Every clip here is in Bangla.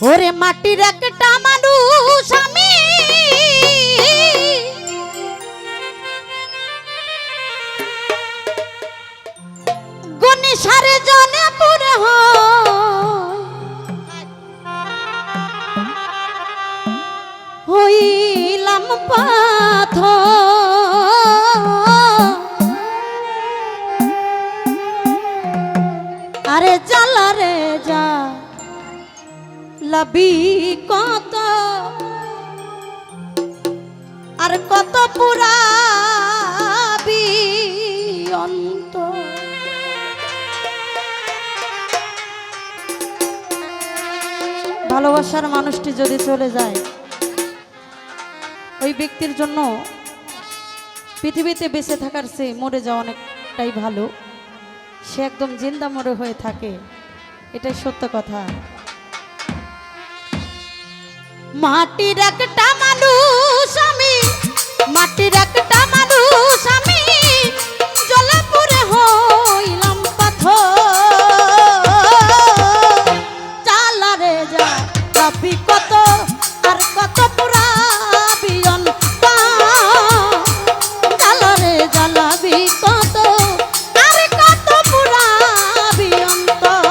ওরে মাটির একটা মানুষ আমি গনি সারে জনে পুরে হইলাম পাথর আরে জ্বালা রে যা লাবি কত আর কত পুরাবি অন্ত ভালোবাসার মানুষটি যদি চলে যায় ওই ব্যক্তির জন্য পৃথিবীতে বেঁচে থাকার চেয়ে মরে যাওয়া অনেকটাই ভালো। সে একদম জিন্দা মরে হয়ে থাকে, এটাই সত্য কথা। মাটির একটা মানুষ আমি, মাটির একটা মানুষ আমি, জ্বলে পুড়ে হইলাম পাথর। জ্বালা রে যা লাবি কত আর কত পুরাবি অন্তর। জ্বালা রে জ্বালাবি কত আর কত পুরাবি অন্তর।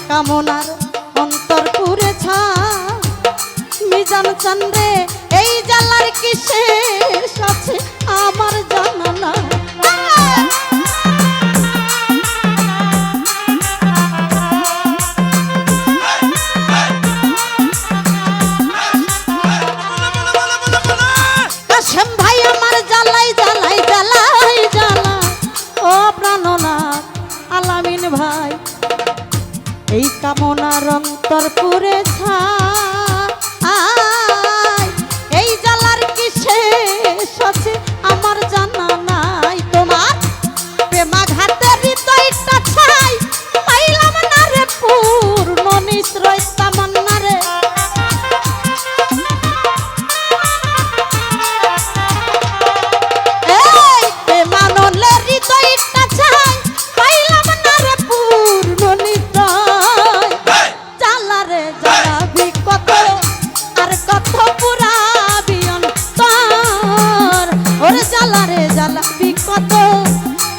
কামনার অন্তর পুরে ছা মিজান চন্দ্রে এই জ্বালার কি শেষ আছে আমার জানা না। কাশেম ভাই আমার জ্বালাই জ্বালাই জ্বালাই জ্বালা ও প্রাণনাথ আলামিন ভাই এই কামনার অন্তর পুরে ছাই এই জ্বালার কি শেষ আছে আমার জানা নাই। তোমার প্রেমাঘাতের হৃদয়টা ছাই পাইলাম না রে পূর্ণ নিশ্রয় তামান্না রে। এই প্রেমানলের হৃদয়টা ছাই পাইলাম না রে পূর্ণ নিশ্রয়। জ্বালাবি কত আর কত পুরাবি অন্তর। ওরে জ্বালা রে জ্বালাবি কত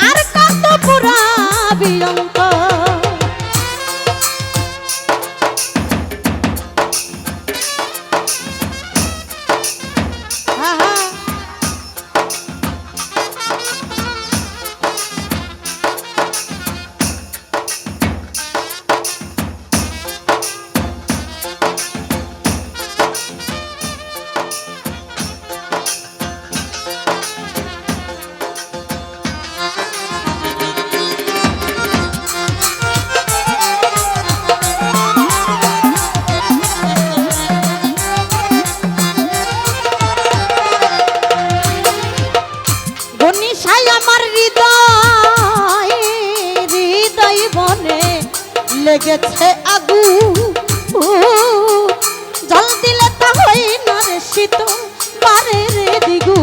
আর কত পুরাবি অন্তর। আমার হৃদয় হৃদয় বনে লেগেছে আগুন জল দিলে তা হই না রে শীত পারে রে দিগু।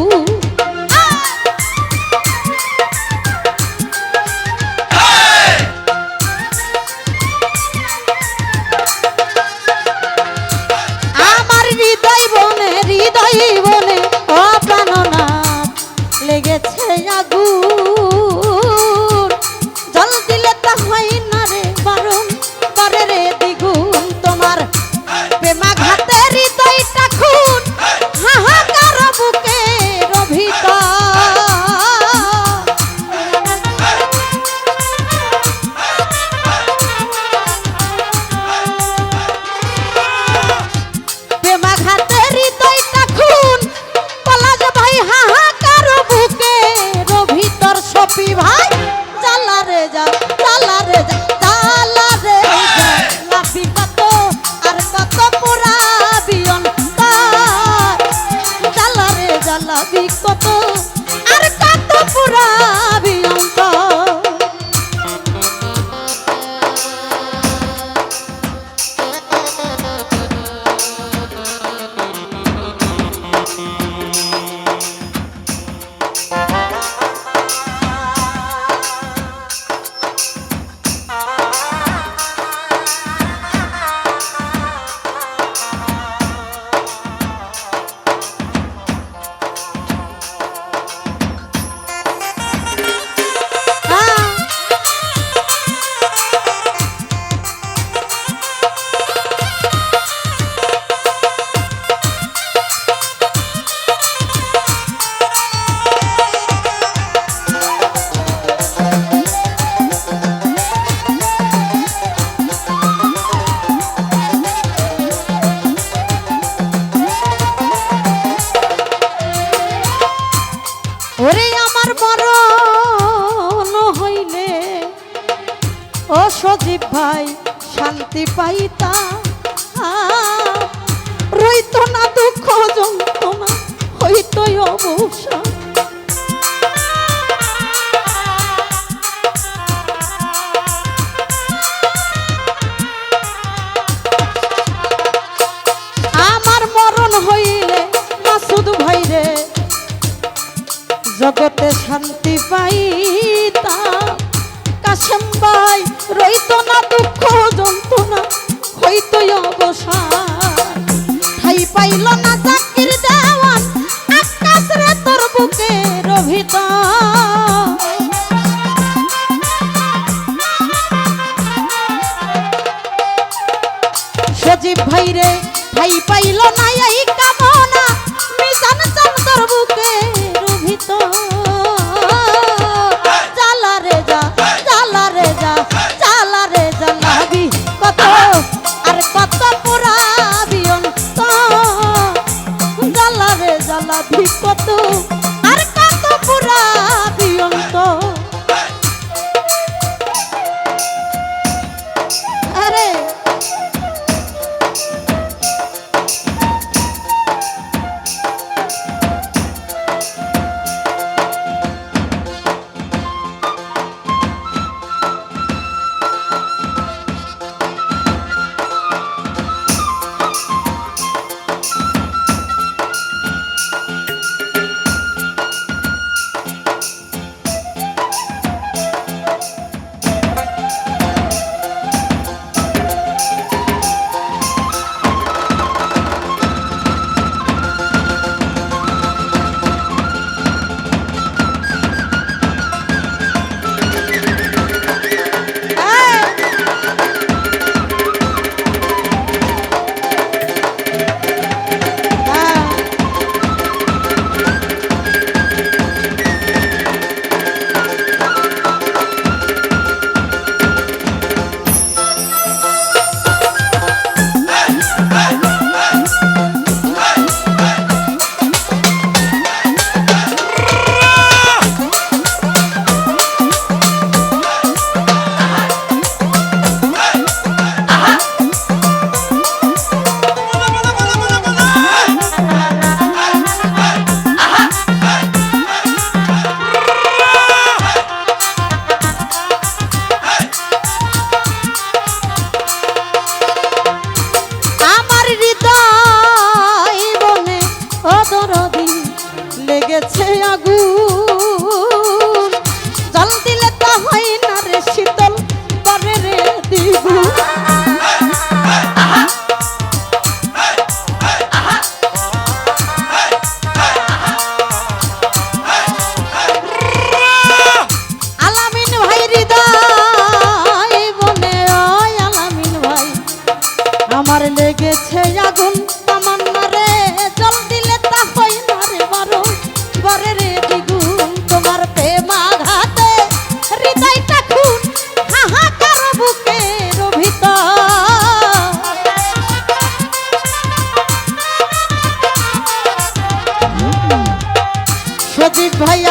আমার হৃদয় বনে ও প্রাণনাথ লেগেছে আগুন জল দিলে তা হয় না রে বারণ করে সজীব ভাই শান্তি পাইতা রইতো না দুঃখ যন্ত্রণা হইতই অবসান। আমার মরণ হইলে মাসুদ ভাই রে জগতে শান্তি পাইতা কাশেম ভাই রইতো না দুঃখ যন্ত্রণা হইতই অবসান। ঠাই পাইল না জাকির দেওয়ান আকাশ রে তোর বুকের ভিতর। সজীব ভাই রে ঠাই পাইল না এই কামনা মিজান চান তোর বুকের ভিতর। জ্বালা রে যা জ্বালা রে যা জ্বালা রে জ্বালাবি কত আর কত পুরাবি অন্তর। জ্বালা রে জ্বালাবি কত আর কত পুরাবি অন্তর। আরে লেগেছে আগুন জল দিলে তা হয় না রে শীতল করে রে দ্বিগুণ। আলামিন ভাই হৃদয় বনে ওই আলামিন ভাই আমার লেগেছে আগুন তামান্না রে জল দিলে তা হয় না রে বারণ করে রে দ্বিগুণ। তোমার প্রেম আঘাতে হৃদয়টা খুন হাহাকার বুকের ভিতর। সজীব ভাই